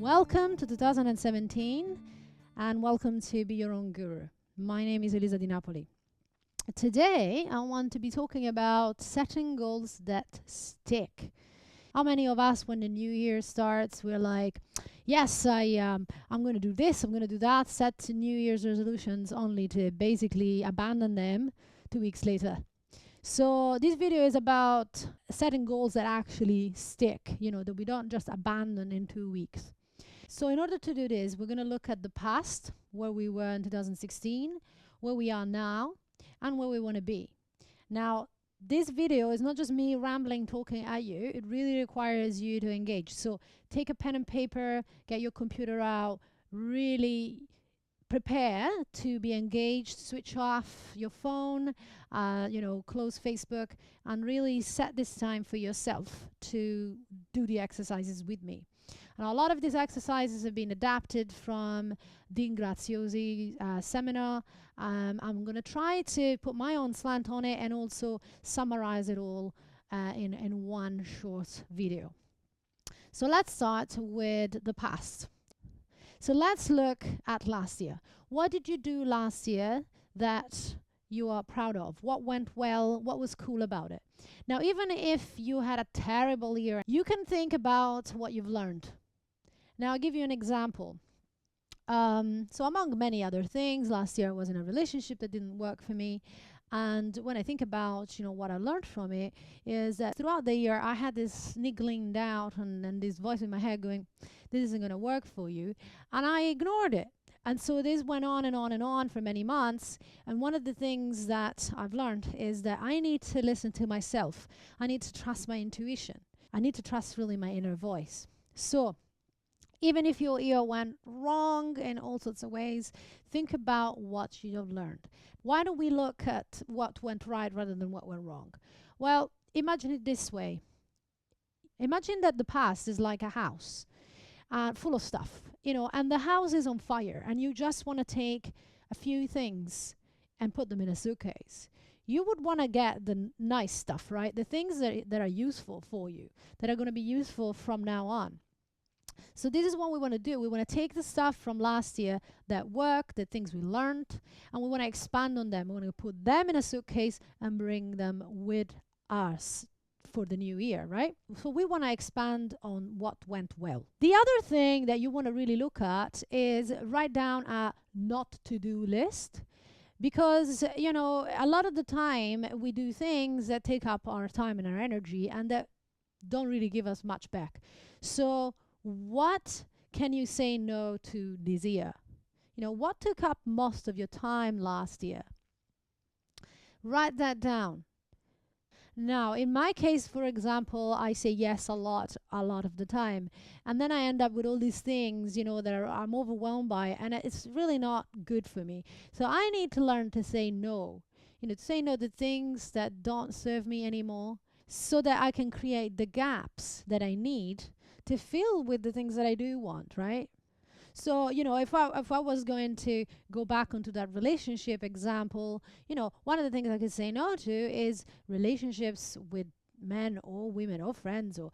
Welcome to 2017 and welcome to Be Your Own Guru. My name is Elisa Di Napoli. Today I want to be talking about setting goals that stick. How many of us, when the new year starts, we're like, yes, I'm going to do this, I'm going to do that, set New Year's resolutions only to basically abandon them 2 weeks later. So this video is about setting goals that actually stick, that we don't just abandon in 2 weeks. So in order to do this, we're going to look at the past, where we were in 2016, where we are now, and where we want to be. Now, this video is not just me rambling, talking at you. It really requires you to engage. So take a pen and paper, get your computer out, really prepare to be engaged, switch off your phone, close Facebook, and really set this time for yourself to do the exercises with me. And a lot of these exercises have been adapted from Dean Graziosi seminar. I'm going to try to put my own slant on it and also summarize it all in one short video. So let's start with the past. So let's look at last year. What did you do last year that you are proud of? What went well? What was cool about it? Now, even if you had a terrible year, you can think about what you've learned. Now, I'll give you an example. So among many other things, last year I was in a relationship that didn't work for me. And when I think about, what I learned from it, is that throughout the year I had this niggling doubt and this voice in my head going, this isn't going to work for you. And I ignored it. And so this went on and on and on for many months. And one of the things that I've learned is that I need to listen to myself. I need to trust my intuition. I need to trust really my inner voice. So even if your year went wrong in all sorts of ways, think about what you have learned. Why don't we look at what went right rather than what went wrong? Well, imagine it this way. Imagine that the past is like a house full of stuff, and the house is on fire, and you just want to take a few things and put them in a suitcase. You would want to get the nice stuff, right? The things that are useful for you, that are going to be useful from now on. So this is what we want to do. We want to take the stuff from last year that worked, the things we learned, and we want to expand on them. We want to put them in a suitcase and bring them with us for the new year, right? So we want to expand on what went well. The other thing that you want to really look at is write down a not to do list. Because, a lot of the time we do things that take up our time and our energy and that don't really give us much back. So what can you say no to this year? What took up most of your time last year? Write that down. Now, in my case, for example, I say yes a lot of the time. And then I end up with all these things, that I'm overwhelmed by, and it's really not good for me. So I need to learn to say no. To say no to things that don't serve me anymore so that I can create the gaps that I need to fill with the things that I do want, right? So, if I was going to go back onto that relationship example, one of the things I could say no to is relationships with men or women or friends or,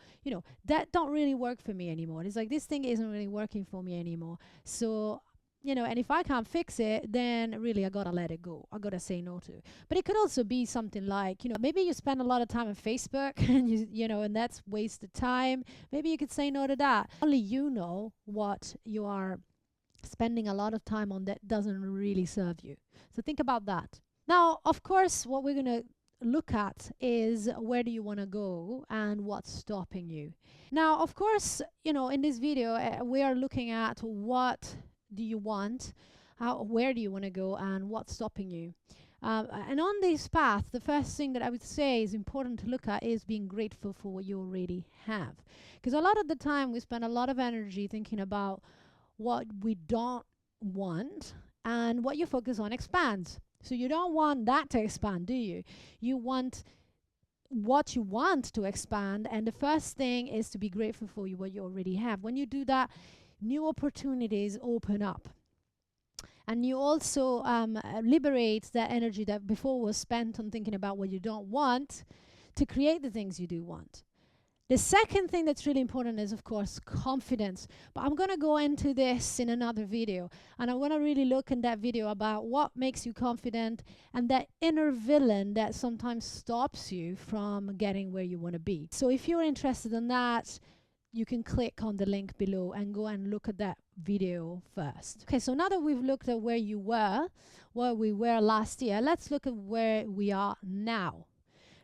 that don't really work for me anymore. It's like this thing isn't really working for me anymore. So, and if I can't fix it, then really I gotta let it go. I gotta say no to it. But it could also be something like, maybe you spend a lot of time on Facebook and and that's wasted time. Maybe you could say no to that. Only you know what you are spending a lot of time on that doesn't really serve you. So think about that. Now, of course, what we're gonna look at is where do you want to go and what's stopping you. Now, of course, in this video, we are looking at what do you want, where do you want to go, and what's stopping you. And on this path, the first thing that I would say is important to look at is being grateful for what you already have. Because a lot of the time we spend a lot of energy thinking about what we don't want, and what you focus on expands. So you don't want that to expand, do you? You want what you want to expand, and the first thing is to be grateful for what you already have. When you do that, new opportunities open up. And you also liberate that energy that before was spent on thinking about what you don't want to create the things you do want. The second thing that's really important is, of course, confidence. But I'm going to go into this in another video. And I'm going to really look in that video about what makes you confident and that inner villain that sometimes stops you from getting where you want to be. So if you're interested in that, you can click on the link below and go and look at that video first. Okay, so now that we've looked at where you were, where we were last year, let's look at where we are now.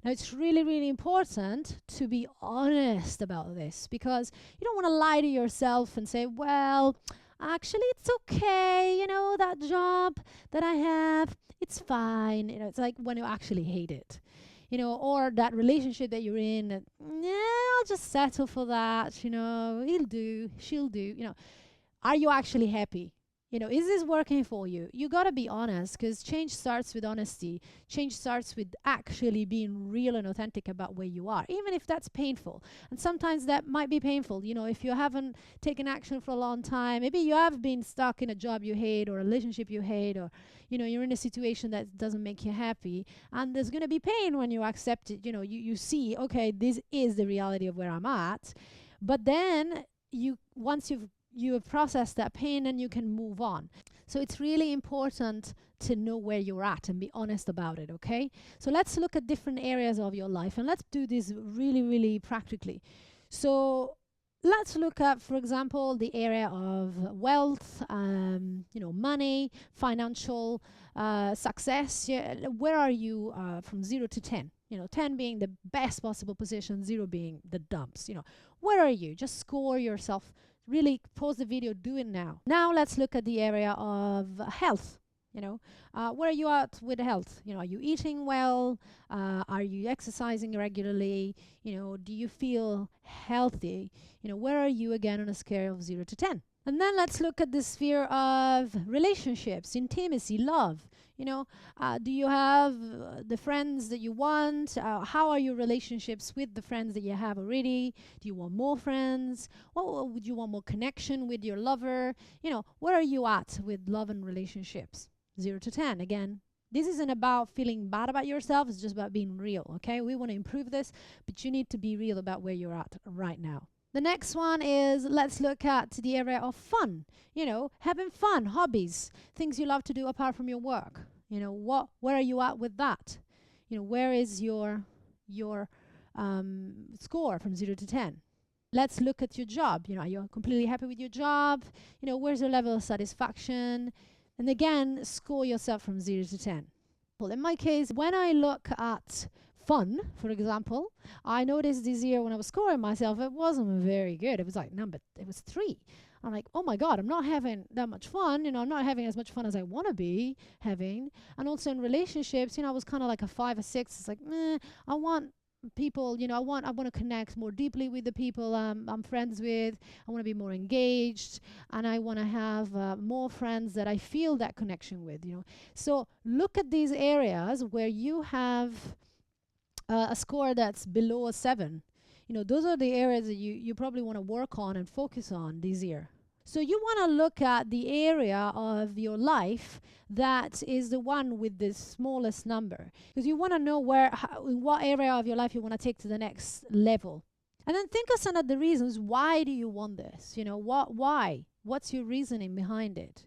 Now, it's really, really important to be honest about this, because you don't want to lie to yourself and say, well, actually, it's okay, you know, that job that I have, it's fine. You know, it's like when you actually hate it. You know, or that relationship that you're in, yeah, I'll just settle for that, you know, he'll do, she'll do, you know. Are you actually happy? You know, is this working for you? You got to be honest, because change starts with honesty. Change starts with actually being real and authentic about where you are, even if that's painful. And sometimes that might be painful. You know, if you haven't taken action for a long time, maybe you have been stuck in a job you hate or a relationship you hate, or, you know, you're in a situation that doesn't make you happy. And there's going to be pain when you accept it. You know, you see, okay, this is the reality of where I'm at. But then once you have processed that pain, and you can move on. So it's really important to know where you're at and be honest about it, okay? So let's look at different areas of your life, and let's do this really, really practically. So let's look at, for example, the area of wealth, you know, money, financial success. Yeah, where are you from 0 to 10? You know, 10 being the best possible position, 0 being the dumps. You know, where are you? Just score yourself. Really pause the video, do it now. Now let's look at the area of health. You know, where are you at with health? You know, are you eating well? Are you exercising regularly? You know, do you feel healthy? You know, where are you again on a scale of 0 to 10? And then let's look at the sphere of relationships, intimacy, love. You know, do you have the friends that you want? How are your relationships with the friends that you have already? Do you want more friends? Or would you want more connection with your lover? You know, where are you at with love and relationships? 0 to 10. Again, this isn't about feeling bad about yourself. It's just about being real, okay? We want to improve this, but you need to be real about where you're at right now. The next one is, let's look at the area of fun. You know, having fun, hobbies, things you love to do apart from your work. You know, where are you at with that? You know, where is your score from 0 to 10? Let's look at your job. You know, are you completely happy with your job? You know, where's your level of satisfaction? And again, score yourself from 0 to 10. Well, in my case, when I look at fun, for example, I noticed this year when I was scoring myself, it wasn't very good. It was like it was 3. I'm like, oh my God, I'm not having that much fun. You know, I'm not having as much fun as I want to be having. And also in relationships, you know, I was kind of like a 5 or 6. It's like, I want people, you know, I want to connect more deeply with the people I'm friends with. I want to be more engaged, and I want to have more friends that I feel that connection with, you know. So look at these areas where you have a score that's below a 7. You know, those are the areas that you probably want to work on and focus on this year. So you want to look at the area of your life that is the one with the smallest number, because you want to know in what area of your life you want to take to the next level. And then think of some of the reasons. Why do you want this? You know, why? What's your reasoning behind it?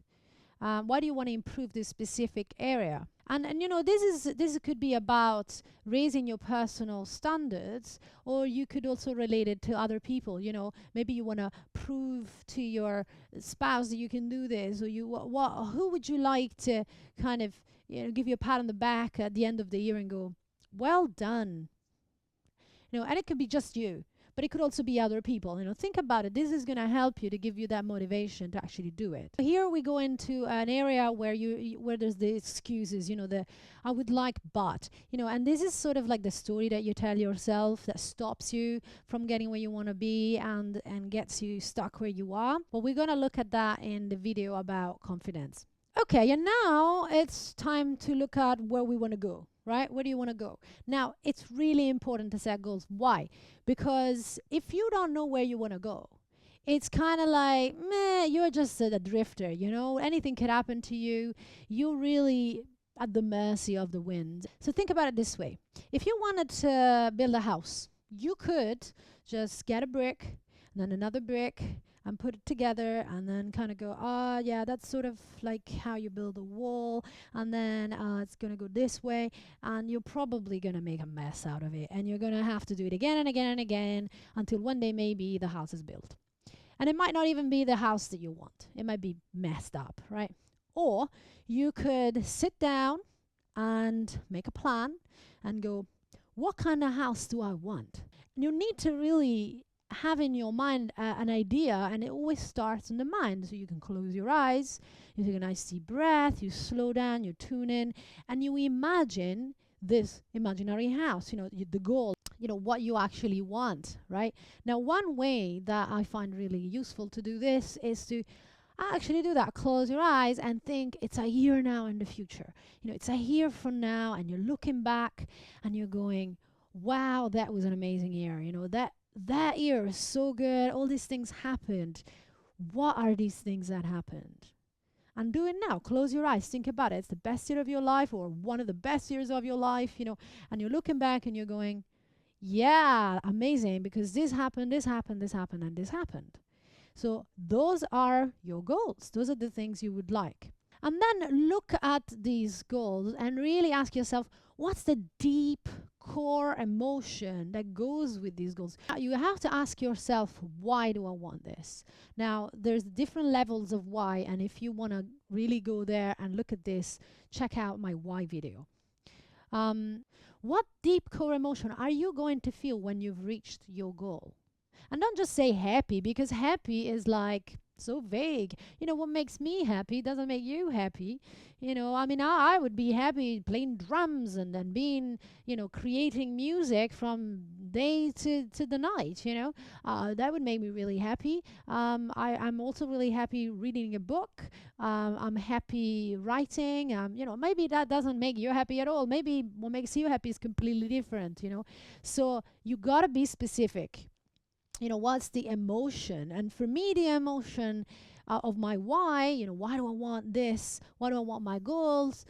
Why do you want to improve this specific area? And you know, this could be about raising your personal standards, or you could also relate it to other people. You know, maybe you want to prove to your spouse that you can do this, or who would you like to kind of, you know, give you a pat on the back at the end of the year and go, well done. You know, and it could be just you, but it could also be other people. You know, think about it. This is going to help you to give you that motivation to actually do it. Here we go into an area where where there's the excuses, you know, I would like, but, you know, and this is sort of like the story that you tell yourself that stops you from getting where you want to be and gets you stuck where you are. But we're going to look at that in the video about confidence. Okay, and now it's time to look at where we want to go. Right? Where do you want to go? Now, it's really important to set goals. Why? Because if you don't know where you want to go, it's kind of like, you're just a drifter, you know? Anything could happen to you. You're really at the mercy of the wind. So think about it this way. If you wanted to build a house, You could just get a brick and then another brick and put it together and then kind of go, yeah, that's sort of like how you build a wall, and then it's going to go this way, and you're probably going to make a mess out of it, and you're going to have to do it again and again and again until one day maybe the house is built. And it might not even be the house that you want. It might be messed up, right? Or you could sit down and make a plan and go, what kind of house do I want? And you need to really have in your mind an idea, and it always starts in the mind. So you can close your eyes, you take a nice deep breath, you slow down, you tune in, and you imagine this imaginary house, the goal, what you actually want, right? Now, one way that I find really useful to do this is to actually do that. Close your eyes and think it's a year now in the future. It's a year from now, and you're looking back and you're going, wow, that was an amazing year. That year is so good. All these things happened. What are these things that happened? And do it now. Close your eyes. Think about it. It's the best year of your life, or one of the best years of your life, and you're looking back and you're going, yeah, amazing, because this happened, this happened, this happened, and this happened. So those are your goals. Those are the things you would like. And then look at these goals and really ask yourself, what's the deep core emotion that goes with these goals? You have to ask yourself, why do I want this? Now, there's different levels of why, and if you want to really go there and look at this, check out my why video. What deep core emotion are you going to feel when you've reached your goal? And don't just say happy, because happy is like so vague. What makes me happy doesn't make you happy. I would be happy playing drums and then being, creating music from day to the night, that would make me really happy. I'm also really happy reading a book. I'm happy writing. Maybe that doesn't make you happy at all. Maybe what makes you happy is completely different, So you gotta be specific. What's the emotion? And for me, the emotion of my why, why do I want this? Why do I want my goals?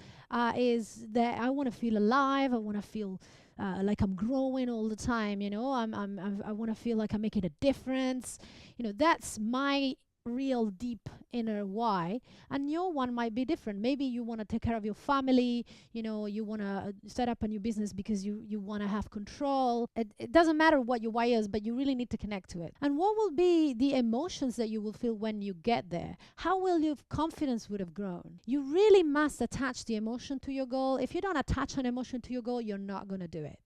Is that I want to feel alive. I want to feel like I'm growing all the time. I want to feel like I'm making a difference. That's my real deep inner why. And your one might be different. Maybe you want to take care of your family, you want to set up a new business because you want to have control. It doesn't matter what your why is, but you really need to connect to it. And what will be the emotions that you will feel when you get there? How will your confidence would have grown? You really must attach the emotion to your goal. If you don't attach an emotion to your goal, you're not going to do it.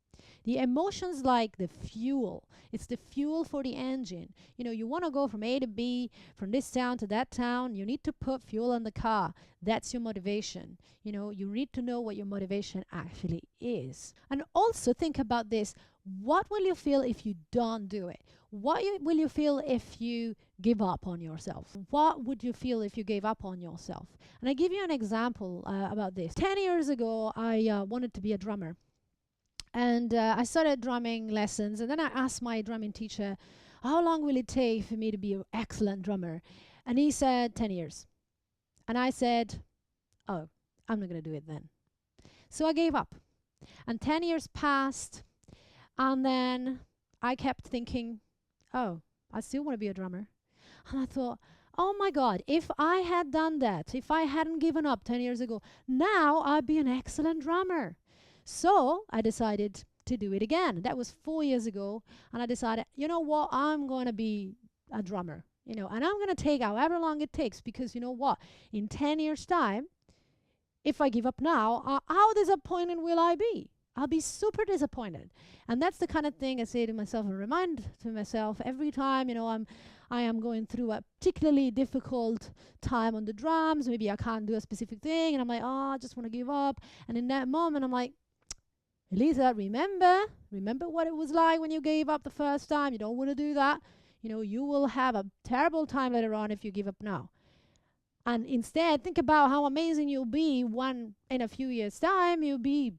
The emotions like the fuel. It's the fuel for the engine. You want to go from A to B, from this town to that town. You need to put fuel in the car. That's your motivation. You need to know what your motivation actually is. And also think about this. What will you feel if you don't do it? What will you feel if you give up on yourself? What would you feel if you gave up on yourself? And I give you an example about this. 10 years ago, I wanted to be a drummer. And I started drumming lessons, and then I asked my drumming teacher, how long will it take for me to be an excellent drummer? And he said 10 years. And I said, oh, I'm not going to do it then. So I gave up. And 10 years passed, and then I kept thinking, oh, I still want to be a drummer. And I thought, oh my God, if I had done that, if I hadn't given up 10 years ago, now I'd be an excellent drummer. So I decided to do it again. That was 4 years ago. And I decided, you know what? I'm going to be a drummer, and I'm going to take however long it takes, because you know what? In 10 years' time, if I give up now, how disappointed will I be? I'll be super disappointed. And that's the kind of thing I say to myself and remind to myself every time, I am going through a particularly difficult time on the drums. Maybe I can't do a specific thing, and I'm like, oh, I just want to give up. And in that moment, I'm like, Elisa, remember what it was like when you gave up the first time. You don't want to do that. You will have a terrible time later on if you give up now. And instead, think about how amazing you'll be when in a few years' time you'll be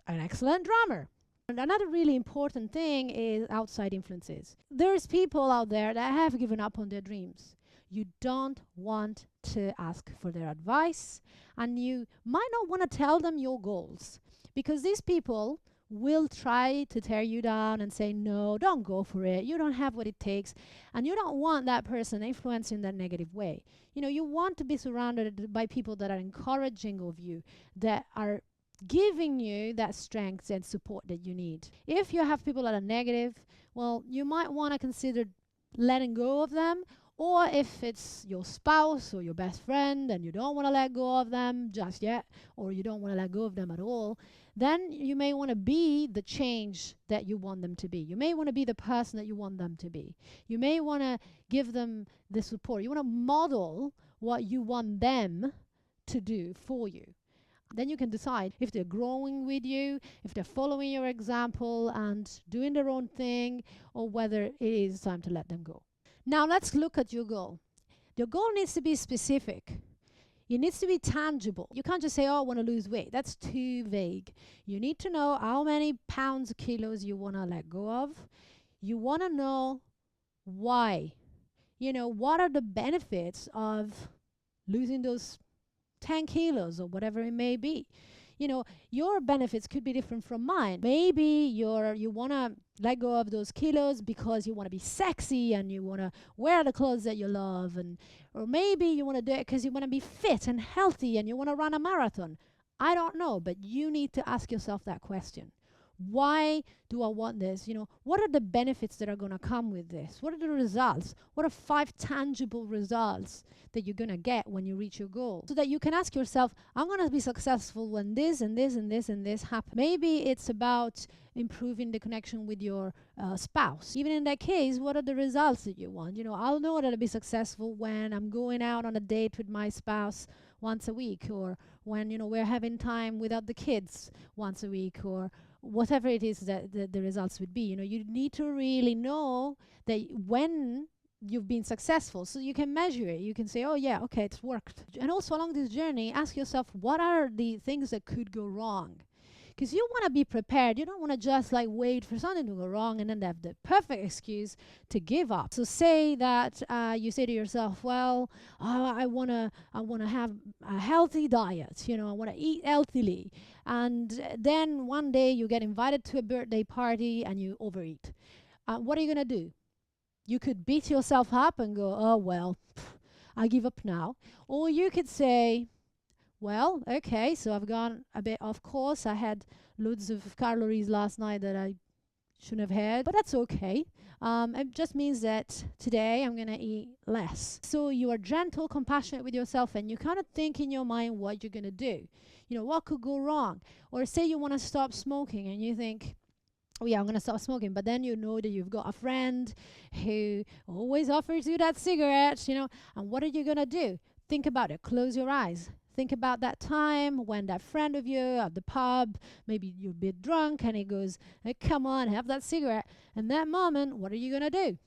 an excellent drummer. And another really important thing is outside influences. There's people out there that have given up on their dreams. You don't want to ask for their advice, and you might not want to tell them your goals, because these people will try to tear you down and say, no, don't go for it. You don't have what it takes. And you don't want that person influencing in that negative way. You want to be surrounded by people that are encouraging of you, that are giving you that strength and support that you need. If you have people that are negative, well, you might want to consider letting go of them. Or if it's your spouse or your best friend and you don't want to let go of them just yet, or you don't want to let go of them at all, then you may want to be the change that you want them to be. You may want to be the person that you want them to be. You may want to give them the support. You want to model what you want them to do for you. Then you can decide if they're growing with you, if they're following your example and doing their own thing, or whether it is time to let them go. Now let's look at your goal. Your goal needs to be specific. It needs to be tangible. You can't just say, oh, I want to lose weight. That's too vague. You need to know how many pounds, kilos you want to let go of. You want to know why. What are the benefits of losing those 10 kilos or whatever it may be? Your benefits could be different from mine. Maybe you want to let go of those kilos because you want to be sexy and you want to wear the clothes that you love, or maybe you want to do it because you want to be fit and healthy and you want to run a marathon. I don't know, but you need to ask yourself that question. Why do I want this? What are the benefits that are going to come with this? What are the results? What are 5 tangible results that you're going to get when you reach your goal? So that you can ask yourself, I'm going to be successful when this and this and this and this happen. Maybe it's about improving the connection with your spouse. Even in that case, what are the results that you want? I'll know that I'll be successful when I'm going out on a date with my spouse once a week, or when we're having time without the kids once a week, or whatever it is that the results would be. You need to really know that when you've been successful, so you can measure it. You can say, oh yeah, okay, it's worked. And also along this journey, ask yourself, what are the things that could go wrong? Because you want to be prepared. You don't want to just wait for something to go wrong and then have the perfect excuse to give up. So say that you say to yourself, well, I want to have a healthy diet. I want to eat healthily. And then one day you get invited to a birthday party and you overeat. What are you going to do? You could beat yourself up and go, oh, well, I give up now. Or you could say, well, okay, so I've gone a bit off course. I had loads of calories last night that I shouldn't have had, but that's okay. It just means that today I'm going to eat less. So you are gentle, compassionate with yourself, and you kind of think in your mind what you're going to do. What could go wrong? Or say you want to stop smoking and you think, oh yeah, I'm going to stop smoking. But then you know that you've got a friend who always offers you that cigarette, and what are you going to do? Think about it. Close your eyes. Think about that time when that friend of you at the pub, maybe you're a bit drunk, and he goes, hey, come on, have that cigarette. And that moment, what are you going to do?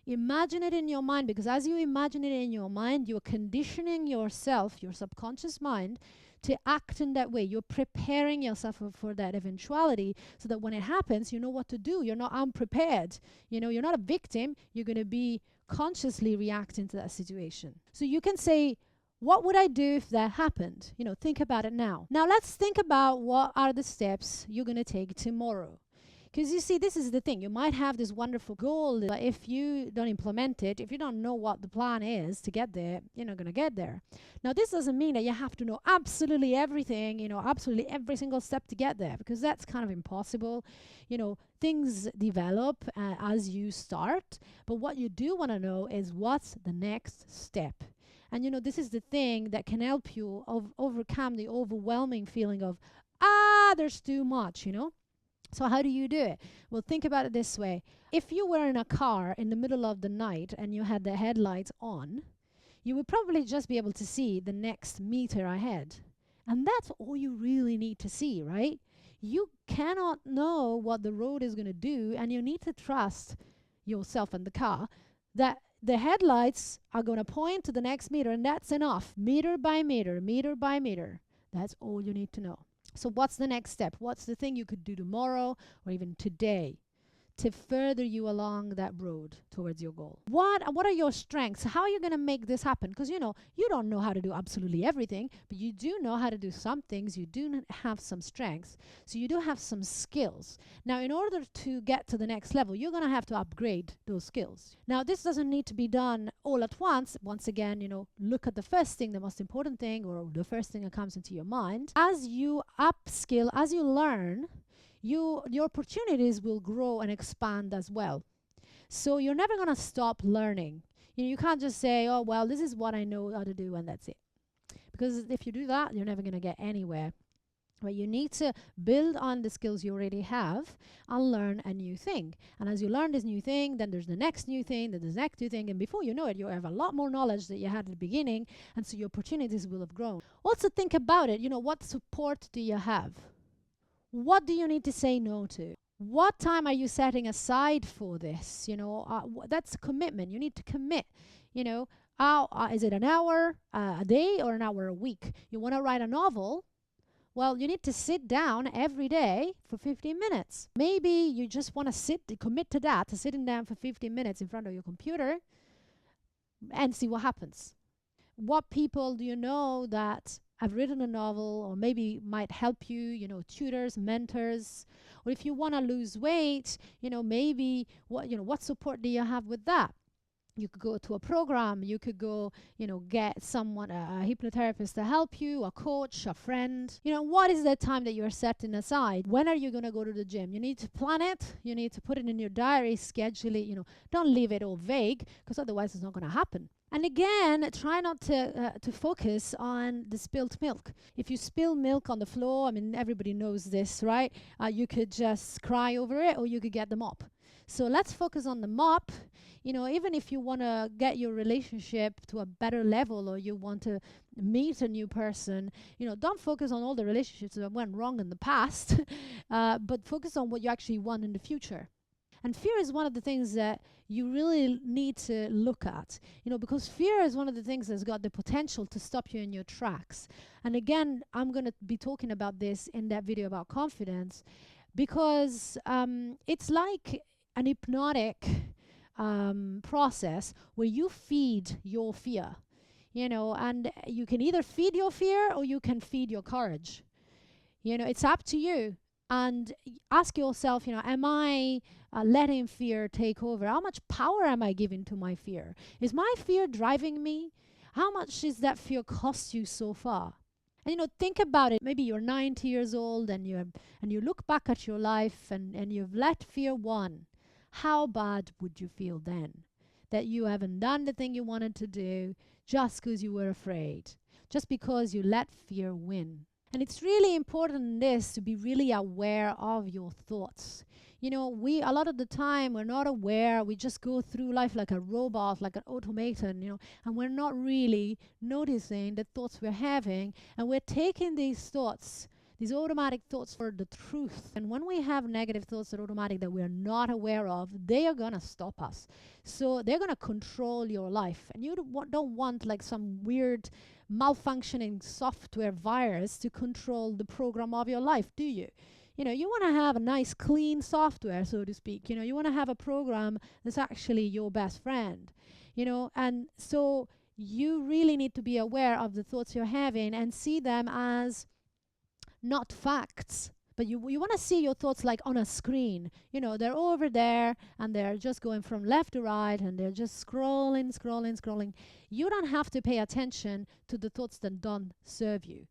Imagine it in your mind, because as you imagine it in your mind, you're conditioning yourself, your subconscious mind, to act in that way. You're preparing yourself for that eventuality so that when it happens, you know what to do. You're not unprepared. You're not a victim. You're going to be consciously reacting to that situation. So you can say, what would I do if that happened? Think about it now. Now let's think about what are the steps you're going to take tomorrow. Because you see, this is the thing. You might have this wonderful goal, but if you don't implement it, if you don't know what the plan is to get there, you're not going to get there. Now, this doesn't mean that you have to know absolutely everything, absolutely every single step to get there, because that's kind of impossible. Things develop as you start, but what you do want to know is what's the next step. And this is the thing that can help you overcome the overwhelming feeling of, there's too much, So how do you do it? Well, think about it this way. If you were in a car in the middle of the night and you had the headlights on, you would probably just be able to see the next meter ahead. And that's all you really need to see, right? You cannot know what the road is going to do, and you need to trust yourself and the car that the headlights are going to point to the next meter, and that's enough. Meter by meter, meter by meter. That's all you need to know. So what's the next step? What's the thing you could do tomorrow or even today to further you along that road towards your goal. What are your strengths? How are you going to make this happen? Because you don't know how to do absolutely everything, but you do know how to do some things. You do have some strengths, so you do have some skills. Now, in order to get to the next level, you're going to have to upgrade those skills. Now, this doesn't need to be done all at once. Once again, look at the first thing, the most important thing, or the first thing that comes into your mind. As you upskill, as you learn, your opportunities will grow and expand as well. So you're never going to stop learning. You can't just say, oh, well, this is what I know how to do and that's it. Because if you do that, you're never going to get anywhere. But you need to build on the skills you already have and learn a new thing. And as you learn this new thing, then there's the next new thing, then there's the next new thing. And before you know it, you have a lot more knowledge that you had at the beginning. And so your opportunities will have grown. Also think about it. What support do you have? What do you need to say no to? What time are you setting aside for this? That's a commitment. You need to commit. Is it an hour a day or an hour a week? You want to write a novel? Well, you need to sit down every day for 15 minutes. Maybe you just want to commit to that, to sitting down for 15 minutes in front of your computer and see what happens. What people do you know that have written a novel or maybe might help you, tutors, mentors? Or if you want to lose weight, maybe what support do you have with that? You could go to a program, you could go, get someone, a hypnotherapist to help you, a coach, a friend. What is the time that you're setting aside? When are you going to go to the gym? You need to plan it. You need to put it in your diary, schedule it. Don't leave it all vague, because otherwise it's not going to happen. And again, try not to focus on the spilled milk. If you spill milk on the floor, everybody knows this, right? You could just cry over it, or you could get the mop. So let's focus on the mop. Even if you want to get your relationship to a better level, or you want to meet a new person, don't focus on all the relationships that went wrong in the past, but focus on what you actually want in the future. And fear is one of the things that you really need to look at, because fear is one of the things that's got the potential to stop you in your tracks. And again, I'm going to be talking about this in that video about confidence, because it's like an hypnotic process where you feed your fear, and you can either feed your fear or you can feed your courage. It's up to you. And ask yourself, am I letting fear take over? How much power am I giving to my fear? Is my fear driving me? How much is that fear cost you so far? And think about it. Maybe you're 90 years old and you look back at your life and you've let fear win. How bad would you feel then? That you haven't done the thing you wanted to do just because you were afraid, just because you let fear win. And it's really important in this to be really aware of your thoughts. A lot of the time we're not aware. We just go through life like a robot, like an automaton, and we're not really noticing the thoughts we're having, and we're taking these thoughts, these automatic thoughts, for the truth. And when we have negative thoughts that are automatic that we're not aware of, they are going to stop us. So they're going to control your life. And you don't want like some weird malfunctioning software virus to control the program of your life, do you? You want to have a nice clean software, so to speak. You want to have a program that's actually your best friend, and so you really need to be aware of the thoughts you're having and see them as not facts. But you want to see your thoughts like on a screen. They're over there and they're just going from left to right and they're just scrolling. You don't have to pay attention to the thoughts that don't serve you.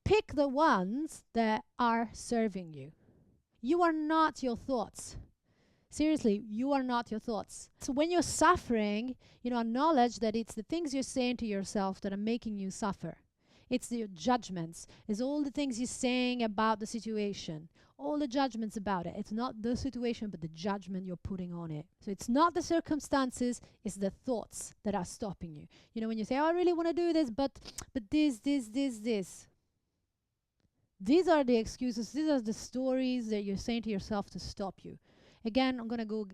Pick the ones that are serving you. You are not your thoughts. Seriously, you are not your thoughts. So when you're suffering, acknowledge that it's the things you're saying to yourself that are making you suffer. It's your judgments. It's all the things you're saying about the situation. All the judgments about it. It's not the situation, but the judgment you're putting on it. So it's not the circumstances, it's the thoughts that are stopping you. When you say, oh, I really want to do this, but this. These are the excuses. These are the stories that you're saying to yourself to stop you. Again, I'm going to go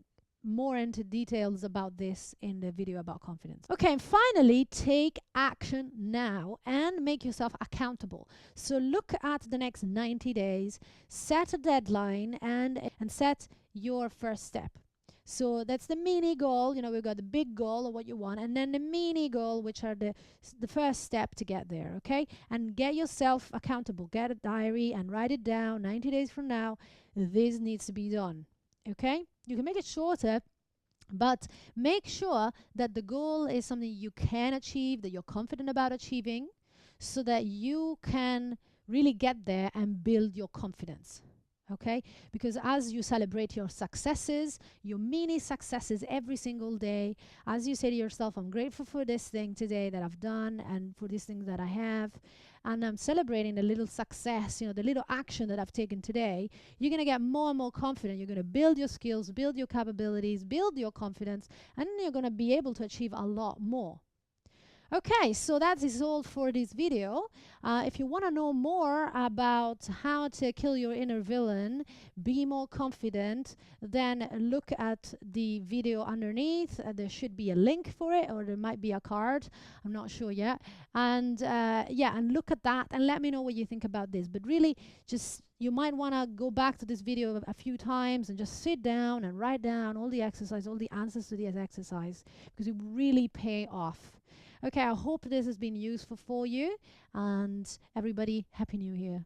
more into details about this in the video about confidence. Okay, and finally, take action now and make yourself accountable. So look at the next 90 days, set a deadline and set your first step. So that's the mini goal. You know, we've got the big goal of what you want, and then the mini goal, which are the first step to get there. Okay, and get yourself accountable. Get a diary and write it down. 90 days from now, this needs to be done. Okay, you can make it shorter, but make sure that the goal is something you can achieve, that you're confident about achieving, so that you can really get there and build your confidence. Okay? Because as you celebrate your successes, your mini successes every single day, as you say to yourself, I'm grateful for this thing today that I've done and for this thing that I have, and I'm celebrating the little success, you know, the little action that I've taken today, you're going to get more and more confident. You're going to build your skills, build your capabilities, build your confidence, and you're going to be able to achieve a lot more. Okay, so that is all for this video. If you want to know more about how to kill your inner villain, be more confident, then look at the video underneath. There should be a link for it, or there might be a card. I'm not sure yet. And yeah, and look at that and let me know what you think about this. But really, just you might want to go back to this video a few times and just sit down and write down all the exercise, all the answers to this exercise, because it really pay off. Okay, I hope this has been useful for you, and everybody, Happy New Year.